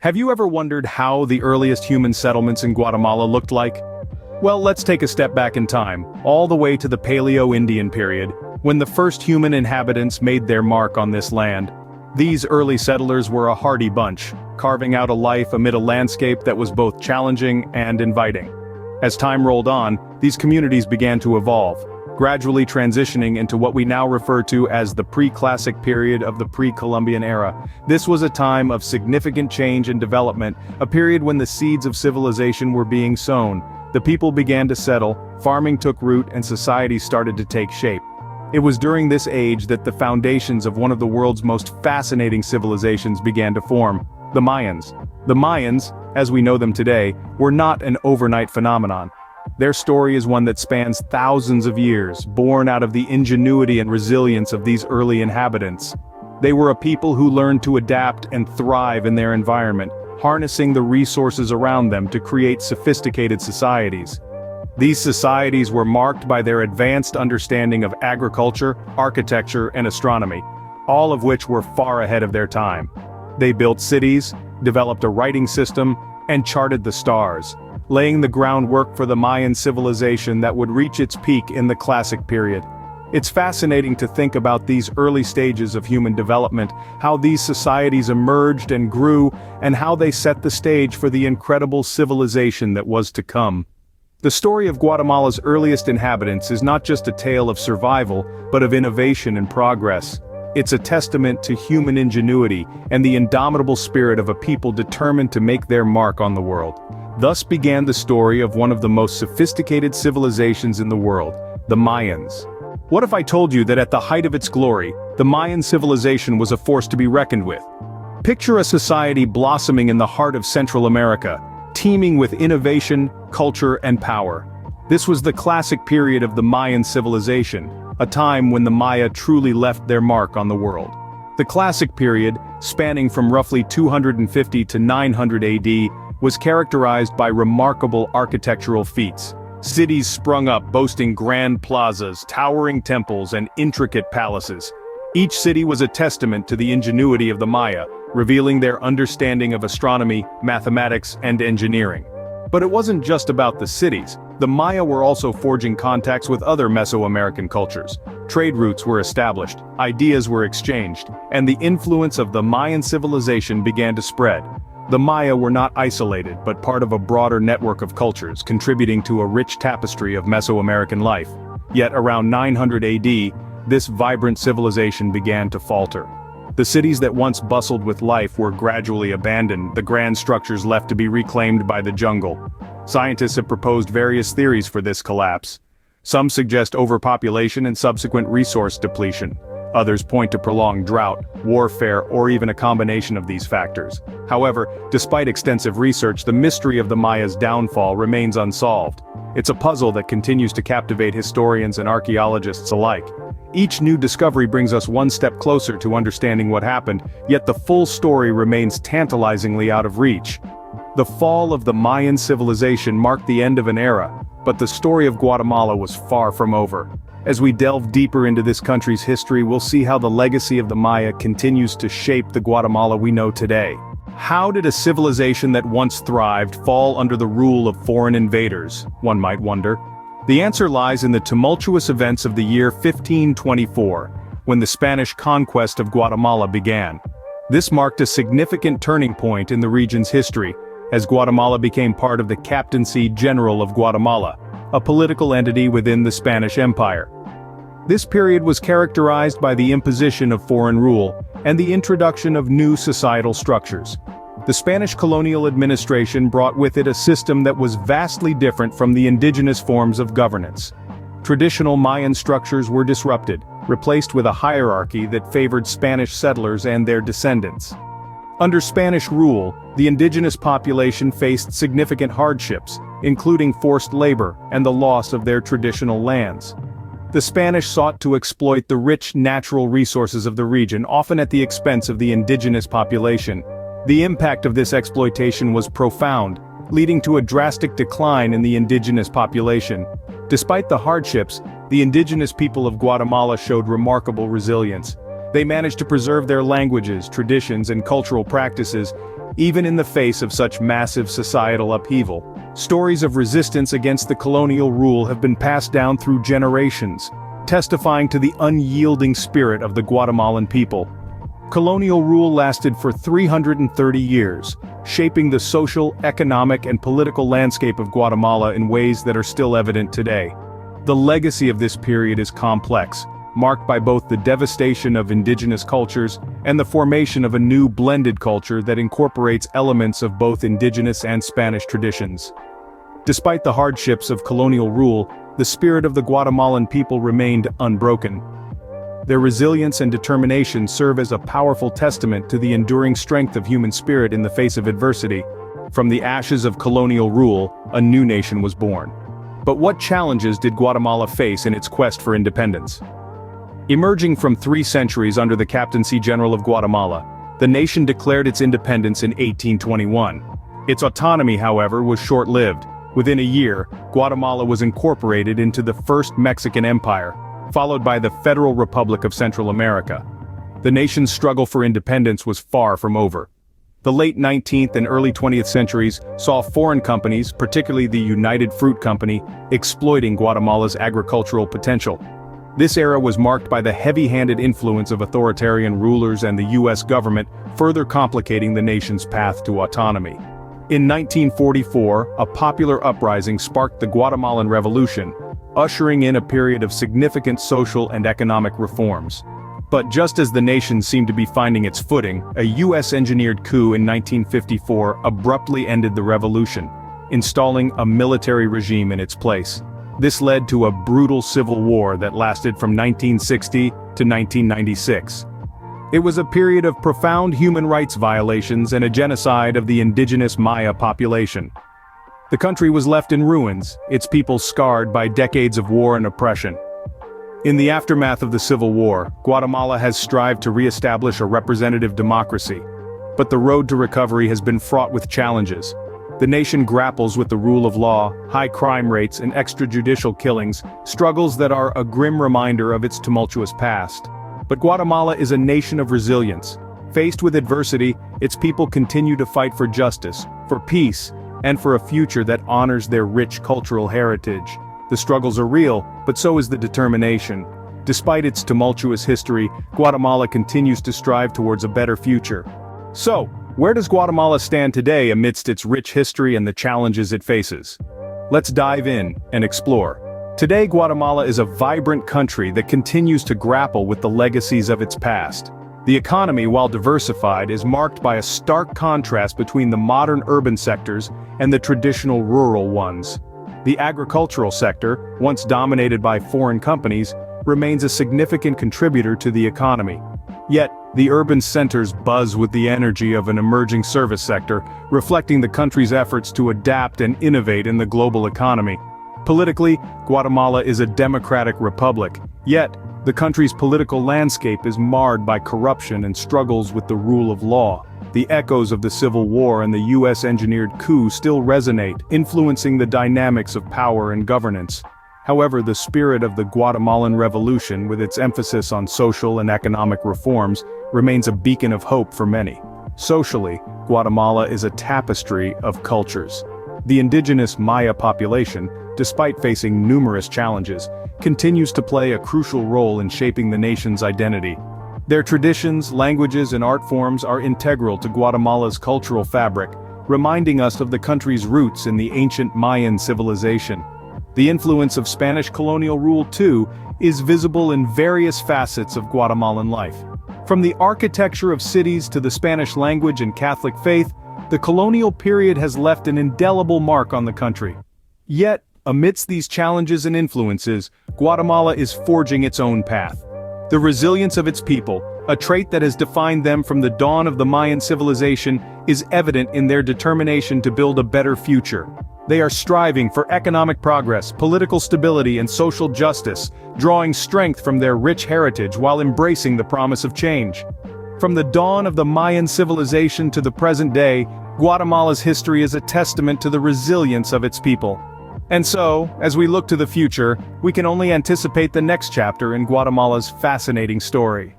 Have you ever wondered how the earliest human settlements in Guatemala looked like? Well, let's take a step back in time, all the way to the Paleo-Indian period, when the first human inhabitants made their mark on this land. These early settlers were a hardy bunch, carving out a life amid a landscape that was both challenging and inviting. As time rolled on, these communities began to evolve, gradually transitioning into what we now refer to as the pre-classic period of the pre-Columbian era. This was a time of significant change and development, a period when the seeds of civilization were being sown. The people began to settle, farming took root, and society started to take shape. It was during this age that the foundations of one of the world's most fascinating civilizations began to form: the Mayans. The Mayans, as we know them today, were not an overnight phenomenon. Their story is one that spans thousands of years, born out of the ingenuity and resilience of these early inhabitants. They were a people who learned to adapt and thrive in their environment, harnessing the resources around them to create sophisticated societies. These societies were marked by their advanced understanding of agriculture, architecture, and astronomy, all of which were far ahead of their time. They built cities, developed a writing system, and charted the stars, laying the groundwork for the Mayan civilization that would reach its peak in the Classic period. It's fascinating to think about these early stages of human development, how these societies emerged and grew, and how they set the stage for the incredible civilization that was to come. The story of Guatemala's earliest inhabitants is not just a tale of survival, but of innovation and progress. It's a testament to human ingenuity and the indomitable spirit of a people determined to make their mark on the world. Thus began the story of one of the most sophisticated civilizations in the world, the Mayans. What if I told you that at the height of its glory, the Mayan civilization was a force to be reckoned with? Picture a society blossoming in the heart of Central America, teeming with innovation, culture, and power. This was the classic period of the Mayan civilization, a time when the Maya truly left their mark on the world. The Classic period, spanning from roughly 250 to 900 AD, was characterized by remarkable architectural feats. Cities sprung up boasting grand plazas, towering temples, and intricate palaces. Each city was a testament to the ingenuity of the Maya, revealing their understanding of astronomy, mathematics, and engineering. But it wasn't just about the cities. The Maya were also forging contacts with other Mesoamerican cultures. Trade routes were established, ideas were exchanged, and the influence of the Mayan civilization began to spread. The Maya were not isolated, but part of a broader network of cultures, contributing to a rich tapestry of Mesoamerican life. Yet around 900 AD, this vibrant civilization began to falter. The cities that once bustled with life were gradually abandoned, the grand structures left to be reclaimed by the jungle. Scientists have proposed various theories for this collapse. Some suggest overpopulation and subsequent resource depletion. Others point to prolonged drought, warfare, or even a combination of these factors. However, despite extensive research, the mystery of the Maya's downfall remains unsolved. It's a puzzle that continues to captivate historians and archaeologists alike. Each new discovery brings us one step closer to understanding what happened, yet the full story remains tantalizingly out of reach. The fall of the Mayan civilization marked the end of an era, but the story of Guatemala was far from over. As we delve deeper into this country's history, we'll see how the legacy of the Maya continues to shape the Guatemala we know today. How did a civilization that once thrived fall under the rule of foreign invaders, one might wonder? The answer lies in the tumultuous events of the year 1524, when the Spanish conquest of Guatemala began. This marked a significant turning point in the region's history, as Guatemala became part of the Captaincy General of Guatemala, a political entity within the Spanish Empire. This period was characterized by the imposition of foreign rule and the introduction of new societal structures. The Spanish colonial administration brought with it a system that was vastly different from the indigenous forms of governance. Traditional Mayan structures were disrupted, replaced with a hierarchy that favored Spanish settlers and their descendants. Under Spanish rule, the indigenous population faced significant hardships, including forced labor and the loss of their traditional lands. The Spanish sought to exploit the rich natural resources of the region, often at the expense of the indigenous population. The impact of this exploitation was profound, leading to a drastic decline in the indigenous population. Despite the hardships, the indigenous people of Guatemala showed remarkable resilience. They managed to preserve their languages, traditions, and cultural practices, Even in the face of such massive societal upheaval, stories of resistance against the colonial rule have been passed down through generations, testifying to the unyielding spirit of the Guatemalan people. Colonial rule lasted for 330 years, shaping the social, economic, and political landscape of Guatemala in ways that are still evident today. The legacy of this period is complex, marked by both the devastation of indigenous cultures and the formation of a new blended culture that incorporates elements of both indigenous and Spanish traditions. Despite the hardships of colonial rule, the spirit of the Guatemalan people remained unbroken. Their resilience and determination serve as a powerful testament to the enduring strength of human spirit in the face of adversity. From the ashes of colonial rule, a new nation was born. But what challenges did Guatemala face in its quest for independence? Emerging from 3 centuries under the Captaincy General of Guatemala, the nation declared its independence in 1821. Its autonomy, however, was short-lived. Within a year, Guatemala was incorporated into the First Mexican Empire, followed by the Federal Republic of Central America. The nation's struggle for independence was far from over. The late 19th and early 20th centuries saw foreign companies, particularly the United Fruit Company, exploiting Guatemala's agricultural potential. This era was marked by the heavy-handed influence of authoritarian rulers and the U.S. government, further complicating the nation's path to autonomy. In 1944, a popular uprising sparked the Guatemalan Revolution, ushering in a period of significant social and economic reforms. But just as the nation seemed to be finding its footing, a U.S.-engineered coup in 1954 abruptly ended the revolution, installing a military regime in its place. This led to a brutal civil war that lasted from 1960 to 1996. It was a period of profound human rights violations and a genocide of the indigenous Maya population. The country was left in ruins, its people scarred by decades of war and oppression. In the aftermath of the Civil War, Guatemala has strived to re-establish a representative democracy. But the road to recovery has been fraught with challenges. The nation grapples with the rule of law, high crime rates, and extrajudicial killings, struggles that are a grim reminder of its tumultuous past. But Guatemala is a nation of resilience. Faced with adversity, its people continue to fight for justice, for peace, and for a future that honors their rich cultural heritage. The struggles are real, but so is the determination. Despite its tumultuous history, Guatemala continues to strive towards a better future. So, where does Guatemala stand today amidst its rich history and the challenges it faces? Let's dive in and explore. Today, Guatemala is a vibrant country that continues to grapple with the legacies of its past. The economy, while diversified, is marked by a stark contrast between the modern urban sectors and the traditional rural ones. The agricultural sector, once dominated by foreign companies, remains a significant contributor to the economy. Yet, the urban centers buzz with the energy of an emerging service sector, reflecting the country's efforts to adapt and innovate in the global economy. Politically, Guatemala is a democratic republic, yet, the country's political landscape is marred by corruption and struggles with the rule of law. The echoes of the Civil War and the U.S.-engineered coup still resonate, influencing the dynamics of power and governance. However, the spirit of the Guatemalan Revolution, with its emphasis on social and economic reforms, remains a beacon of hope for many. Socially, Guatemala is a tapestry of cultures. The indigenous Maya population, despite facing numerous challenges, continues to play a crucial role in shaping the nation's identity. Their traditions, languages, and art forms are integral to Guatemala's cultural fabric, reminding us of the country's roots in the ancient Mayan civilization. The influence of Spanish colonial rule, too, is visible in various facets of Guatemalan life. From the architecture of cities to the Spanish language and Catholic faith, the colonial period has left an indelible mark on the country. Yet, amidst these challenges and influences, Guatemala is forging its own path. The resilience of its people, a trait that has defined them from the dawn of the Mayan civilization, is evident in their determination to build a better future. They are striving for economic progress, political stability, and social justice, drawing strength from their rich heritage while embracing the promise of change. From the dawn of the Mayan civilization to the present day, Guatemala's history is a testament to the resilience of its people. And so, as we look to the future, we can only anticipate the next chapter in Guatemala's fascinating story.